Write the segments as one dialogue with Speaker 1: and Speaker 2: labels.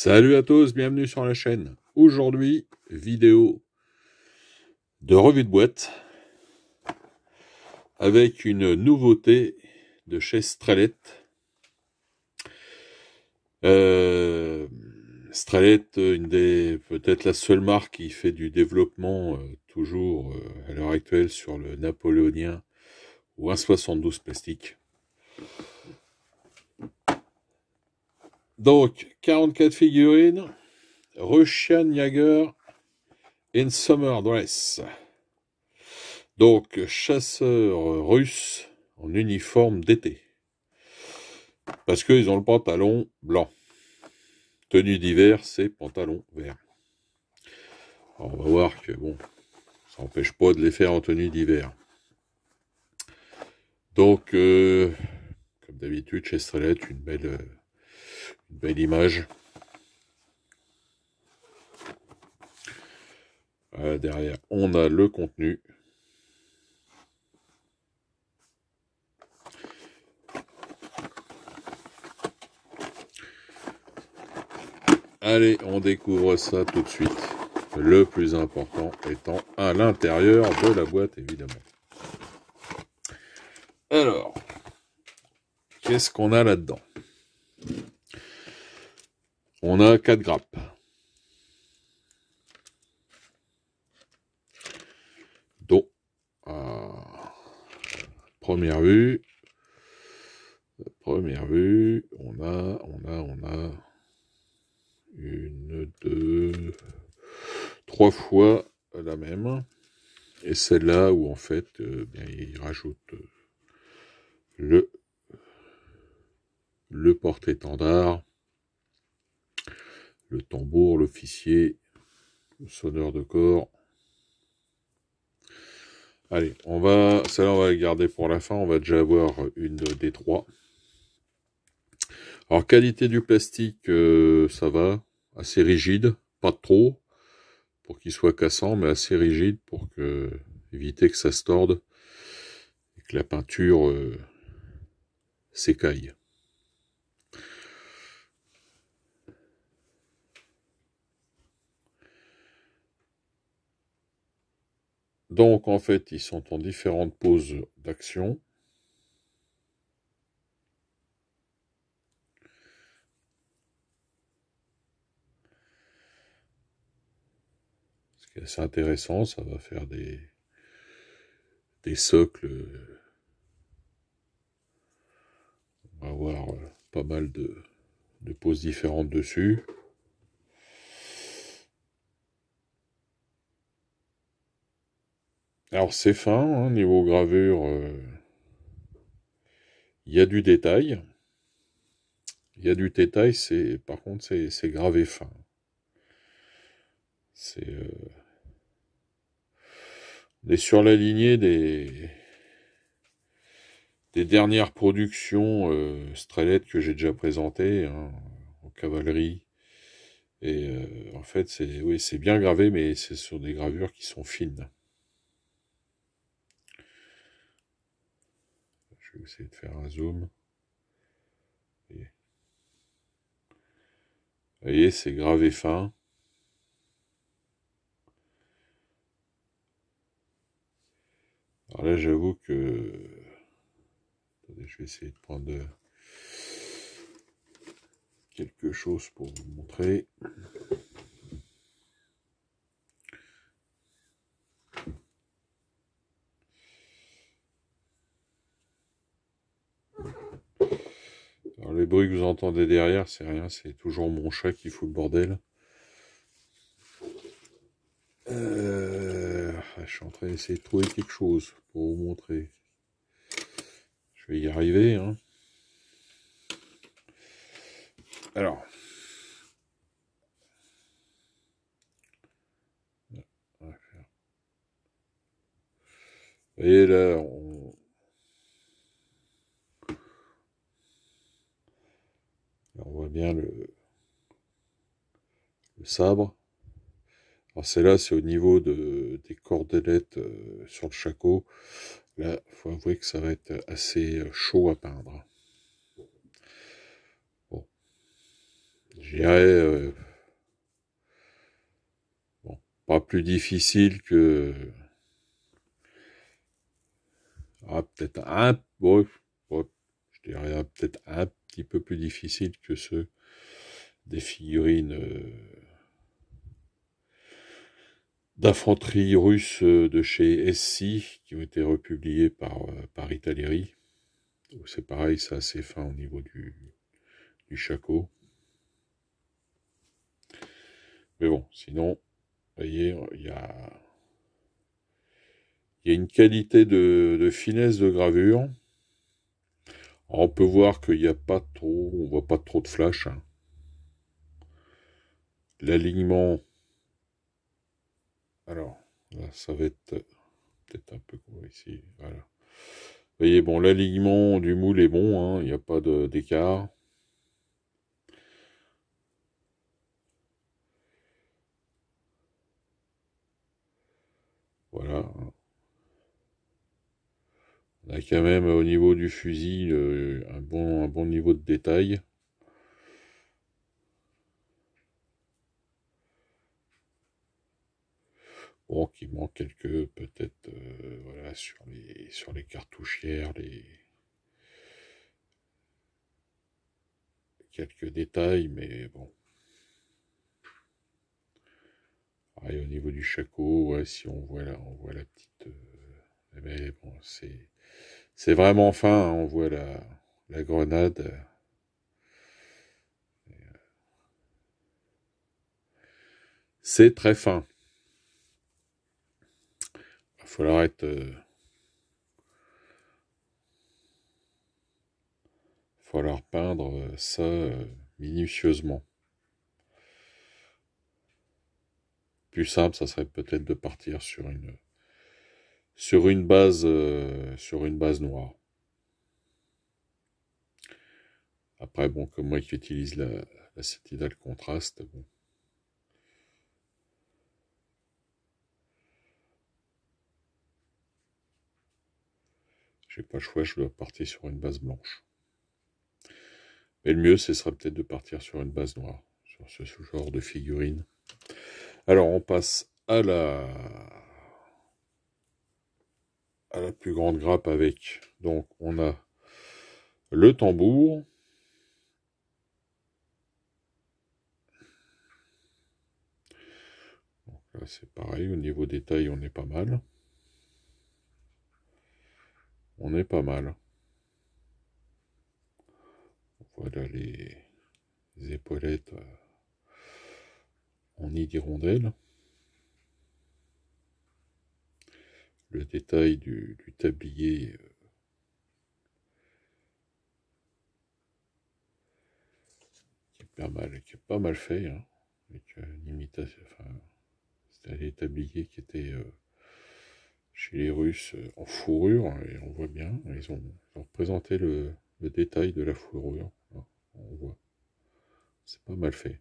Speaker 1: Salut à tous, bienvenue sur la chaîne. Aujourd'hui, vidéo de revue de boîte avec une nouveauté de chez Strelet. Strelet, peut-être la seule marque qui fait du développement toujours à l'heure actuelle sur le napoléonien ou 1,72 plastique. Donc, 44 figurines, Russian Jaeger in Summer Dress. Donc, chasseurs russes en uniforme d'été. Parce qu'ils ont le pantalon blanc. Tenue d'hiver, c'est pantalon vert. Alors, on va voir que, bon, ça n'empêche pas de les faire en tenue d'hiver. Donc, comme d'habitude, chez Strelet, une belle image. Derrière, on a le contenu. Allez, on découvre ça tout de suite. Le plus important étant à l'intérieur de la boîte, évidemment. Alors, qu'est-ce qu'on a là-dedans? On a 4 grappes. Dont, à première vue, on a une, deux, 3 fois la même. Et celle-là où en fait, bien, il rajoute le porte-étendard, le tambour, l'officier, le sonneur de corps. Allez, celle-là on va la garder pour la fin, on va déjà avoir une des 3. Alors, qualité du plastique, ça va, assez rigide, pas trop, pour qu'il soit cassant, mais assez rigide pour éviter que ça se torde et que la peinture s'écaille. Donc, en fait, ils sont en différentes poses d'action. Ce qui est assez intéressant, ça va faire des socles. On va avoir pas mal de poses différentes dessus. Alors c'est fin, hein, niveau gravure, il y a du détail. Par contre c'est gravé fin. On est sur la lignée des dernières productions Strelet que j'ai déjà présentées, hein, en cavalerie. Et en fait c'est bien gravé, mais c'est sur des gravures qui sont fines. Je vais essayer de faire un zoom. Vous voyez, c'est gravé fin. Alors là, j'avoue que... Attendez, je vais essayer de prendre quelque chose pour vous montrer. Alors les bruits que vous entendez derrière, c'est rien, c'est toujours mon chat qui fout le bordel. Je suis en train d'essayer de trouver quelque chose pour vous montrer. Je vais y arriver, hein. Alors. Vous voyez là, on voit bien le sabre. Alors c'est au niveau des cordelettes sur le shako. Là, il faut avouer que ça va être assez chaud à peindre. Bon. Je dirais, bon, pas plus difficile que... Ah, peut-être un... Ouais, ouais, je dirais peut-être un petit peu plus difficile que ceux des figurines d'infanterie russe de chez SC qui ont été republiés par Italeri. C'est pareil, c'est assez fin au niveau du shako. Mais bon, sinon, vous voyez, il y a une qualité de finesse de gravure. Alors, on peut voir qu'il n'y a pas trop, on voit pas trop de flash, hein. L'alignement, alors, là, ça va être peut-être un peu ici, voilà. Vous voyez, bon, l'alignement du moule est bon, hein, il n'y a pas d'écart. Voilà. On a quand même au niveau du fusil un bon niveau de détail. Bon, qui manque quelques, peut-être, voilà, sur les cartouchières, quelques détails, mais bon. Et au niveau du shako, ouais, si on voit la petite, mais bon, c'est vraiment fin, hein, on voit la grenade. C'est très fin. Il va falloir peindre ça minutieusement. Plus simple, ça serait peut-être de partir sur une base noire. Après, bon, comme moi qui utilise la Citadel contraste, bon. J'ai pas le choix, je dois partir sur une base blanche. Mais le mieux, ce serait peut-être de partir sur une base noire, sur ce genre de figurine. Alors, on passe à la plus grande grappe avec. Donc, on a le tambour. Donc là, c'est pareil, au niveau détail, on est pas mal. On est pas mal. Voilà les épaulettes en nid d'hirondelle. Le détail du tablier qui est pas mal fait, hein, avec une imitation, enfin, c'était des tabliers qui étaient chez les Russes en fourrure, et on voit bien, ils ont représenté le détail de la fourrure, hein, on voit, c'est pas mal fait.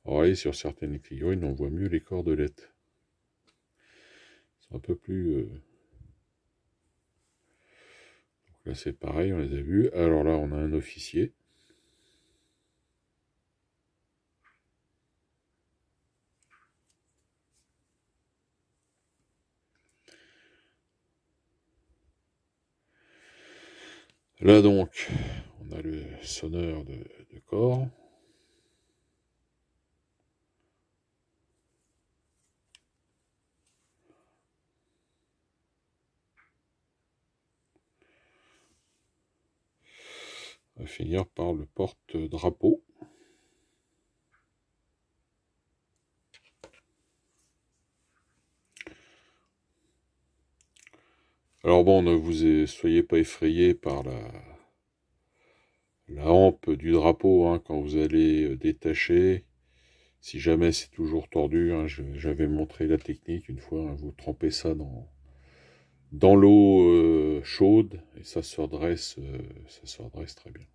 Speaker 1: Alors là, sur certaines figurines, on voit mieux les cordelettes. C'est un peu plus... Donc là, c'est pareil, on les a vus. Alors là, on a un officier. Là, donc, on a le sonneur de corps. On va finir par le porte-drapeau. Alors bon, ne vous soyez pas effrayés par la hampe du drapeau, hein, quand vous allez détacher. Si jamais c'est toujours tordu, hein, j'avais montré la technique une fois, hein, vous trempez ça dans l'eau chaude et ça se redresse très bien.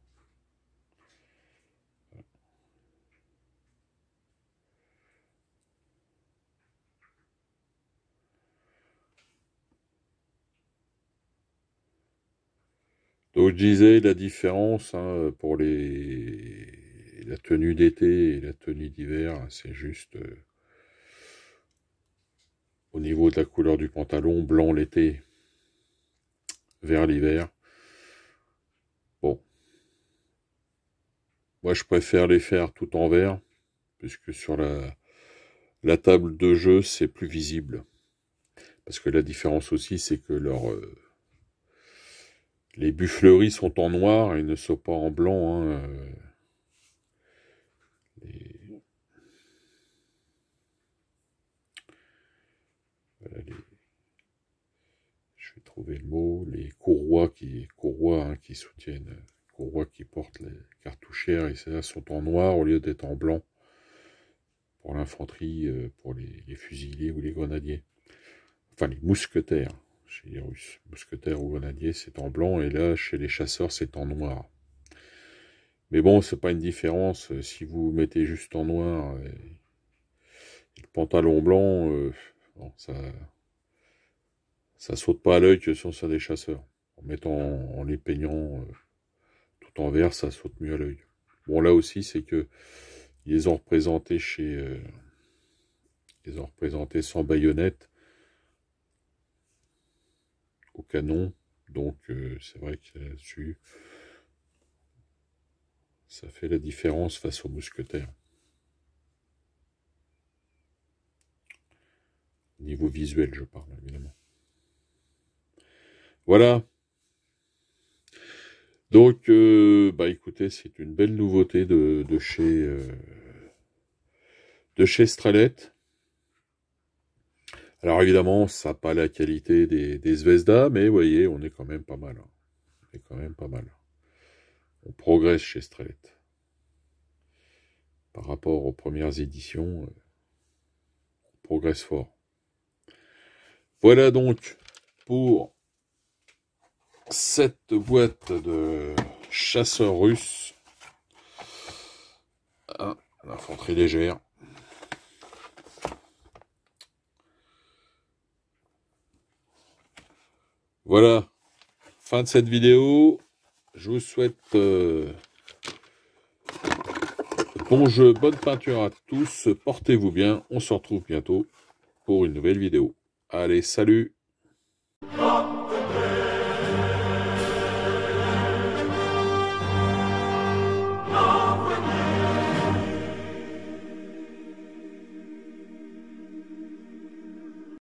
Speaker 1: Donc je disais la différence hein, pour la tenue d'été et la tenue d'hiver, c'est juste au niveau de la couleur du pantalon, blanc l'été, vert l'hiver. Bon, moi je préfère les faire tout en vert, puisque sur la table de jeu c'est plus visible. Parce que la différence aussi c'est que les buffleries sont en noir et ne sont pas en blanc. Hein, voilà, je vais trouver le mot, les courroies qui soutiennent, courroies qui portent les cartouchières, et celles-là sont en noir au lieu d'être en blanc pour l'infanterie, pour les fusiliers ou les grenadiers. Enfin, les mousquetaires, chez les Russes. Mousquetaires ou grenadiers, c'est en blanc, et là, chez les chasseurs, c'est en noir. Mais bon, c'est pas une différence. Si vous mettez juste en noir et le pantalon blanc, bon, ça saute pas à l'œil que ce sont des chasseurs. En les peignant tout en vert, ça saute mieux à l'œil. Bon, là aussi, c'est que ils les ont représentés ils ont représenté sans baïonnette au canon. Donc, c'est vrai que là-dessus, ça fait la différence face aux mousquetaires. Niveau visuel, je parle, évidemment. Voilà. Donc, bah écoutez, c'est une belle nouveauté de chez Strelette. Alors évidemment, ça n'a pas la qualité des Zvezda, mais vous voyez, on est quand même pas mal. Hein. On est quand même pas mal. On progresse chez Strelette. Par rapport aux premières éditions, on progresse fort. Voilà donc pour cette boîte de chasseurs russes. Ah, l'infanterie légère. Voilà, fin de cette vidéo. Je vous souhaite bon jeu, bonne peinture à tous. Portez-vous bien. On se retrouve bientôt pour une nouvelle vidéo. Allez, salut!